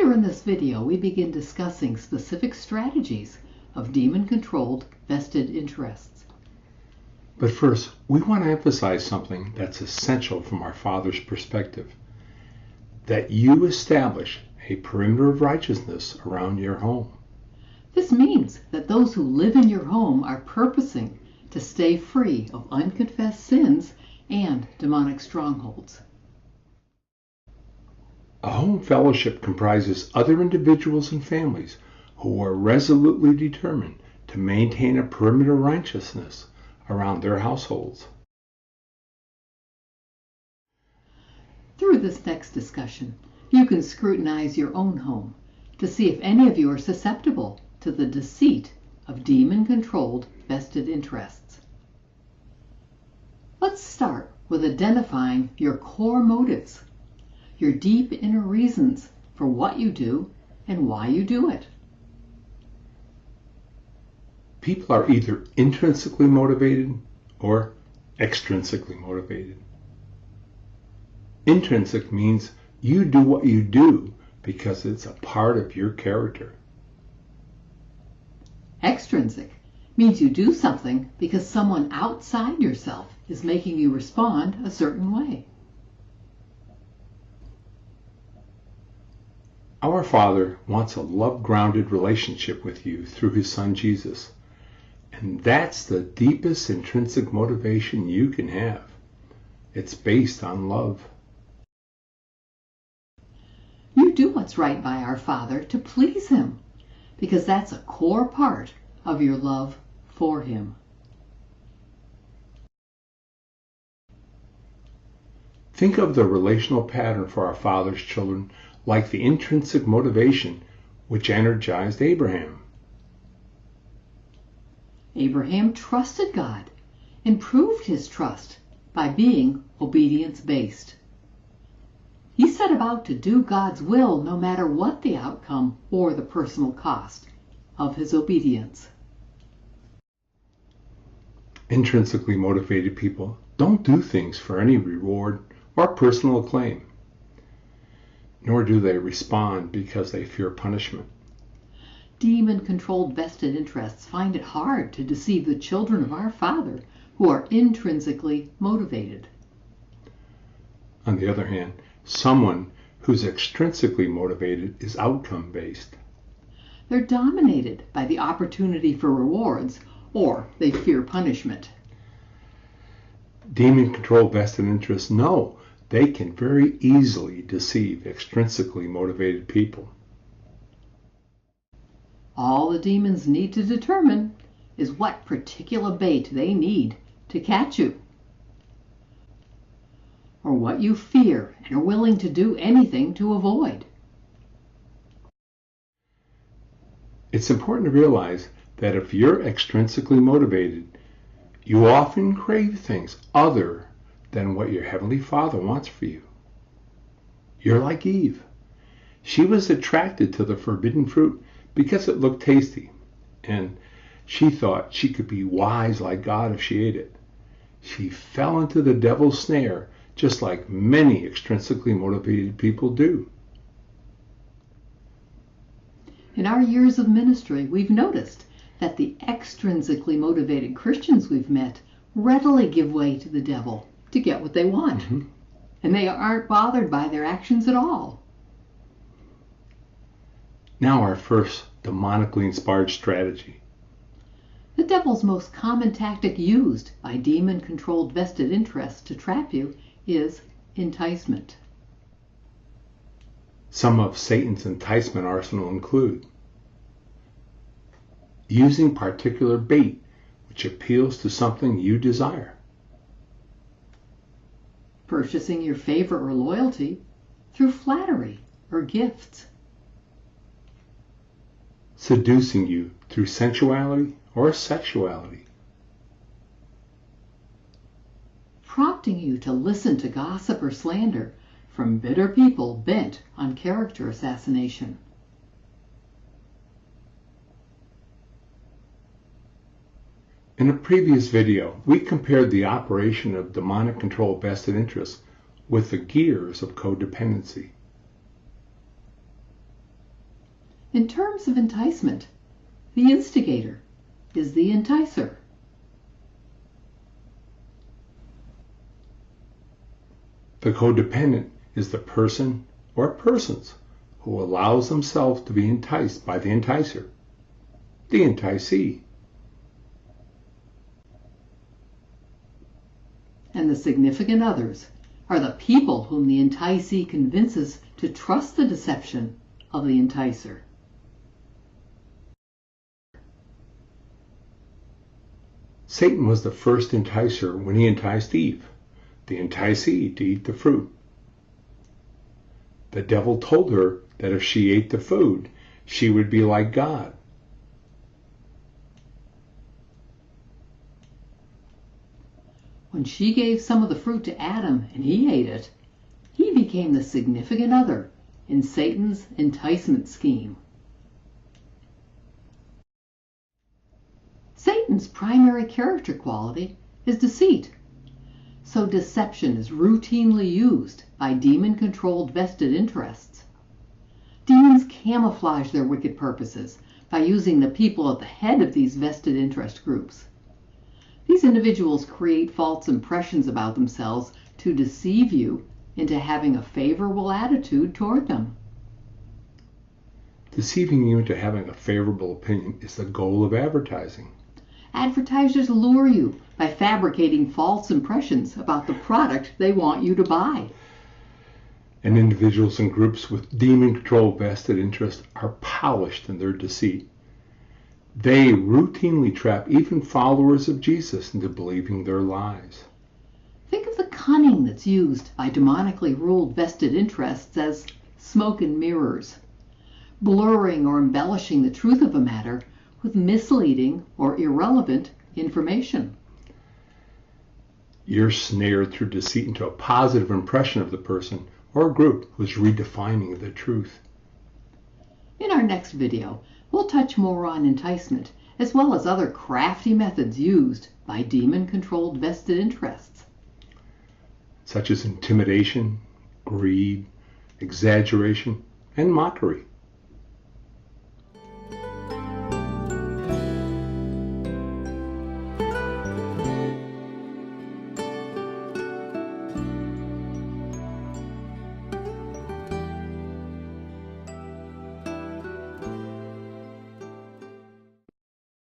Later in this video, we begin discussing specific strategies of demon-controlled vested interests. But first, we want to emphasize something that's essential from our Father's perspective: that you establish a perimeter of righteousness around your home. This means that those who live in your home are purposing to stay free of unconfessed sins and demonic strongholds. A home fellowship comprises other individuals and families who are resolutely determined to maintain a perimeter of righteousness around their households. Through this next discussion, you can scrutinize your own home to see if any of you are susceptible to the deceit of demon-controlled vested interests. Let's start with identifying your core motives, your deep inner reasons for what you do and why you do it. People are either intrinsically motivated or extrinsically motivated. Intrinsic means you do what you do because it's a part of your character. Extrinsic means you do something because someone outside yourself is making you respond a certain way. Our Father wants a love-grounded relationship with you through His Son Jesus. And that's the deepest intrinsic motivation you can have. It's based on love. You do what's right by our Father to please Him, because that's a core part of your love for Him. Think of the relational pattern for our Father's children like the intrinsic motivation which energized Abraham. Abraham trusted God and proved his trust by being obedience-based. He set about to do God's will no matter what the outcome or the personal cost of his obedience. Intrinsically motivated people don't do things for any reward or personal acclaim, nor do they respond because they fear punishment. Demon-controlled vested interests find it hard to deceive the children of our Father who are intrinsically motivated. On the other hand, someone who's extrinsically motivated is outcome-based. They're dominated by the opportunity for rewards, or they fear punishment. Demon-controlled vested interests know they can very easily deceive extrinsically motivated people. All the demons need to determine is what particular bait they need to catch you, or what you fear and are willing to do anything to avoid. It's important to realize that if you're extrinsically motivated, you often crave things other than what your Heavenly Father wants for you. You're like Eve. She was attracted to the forbidden fruit because it looked tasty, and she thought she could be wise like God if she ate it. She fell into the devil's snare just like many extrinsically motivated people do. In our years of ministry, we've noticed that the extrinsically motivated Christians we've met readily give way to the devil to get what they want. And they aren't bothered by their actions at all. Now our first demonically inspired strategy. The devil's most common tactic used by demon-controlled vested interests to trap you is enticement. Some of Satan's enticement arsenal include using particular bait which appeals to something you desire, purchasing your favor or loyalty through flattery or gifts, seducing you through sensuality or sexuality, prompting you to listen to gossip or slander from bitter people bent on character assassination. In a previous video, we compared the operation of demonic control vested interests with the gears of codependency. In terms of enticement, the instigator is the enticer. The codependent is the person or persons who allows themselves to be enticed by the enticer, the enticee. And the significant others are the people whom the enticee convinces to trust the deception of the enticer. Satan was the first enticer when he enticed Eve, the enticee, to eat the fruit. The devil told her that if she ate the food, she would be like God. When she gave some of the fruit to Adam and he ate it, he became the significant other in Satan's enticement scheme. Satan's primary character quality is deceit, so deception is routinely used by demon-controlled vested interests. Demons camouflage their wicked purposes by using the people at the head of these vested interest groups. These individuals create false impressions about themselves to deceive you into having a favorable attitude toward them. Deceiving you into having a favorable opinion is the goal of advertising. Advertisers lure you by fabricating false impressions about the product they want you to buy. And individuals and groups with demon-controlled vested interests are polished in their deceit. They routinely trap even followers of Jesus into believing their lies. Think of the cunning that's used by demonically ruled vested interests as smoke and mirrors, blurring or embellishing the truth of a matter with misleading or irrelevant information. You're snared through deceit into a positive impression of the person or group who's redefining the truth. In our next video, we'll touch more on enticement, as well as other crafty methods used by demon-controlled vested interests, such as intimidation, greed, exaggeration, and mockery.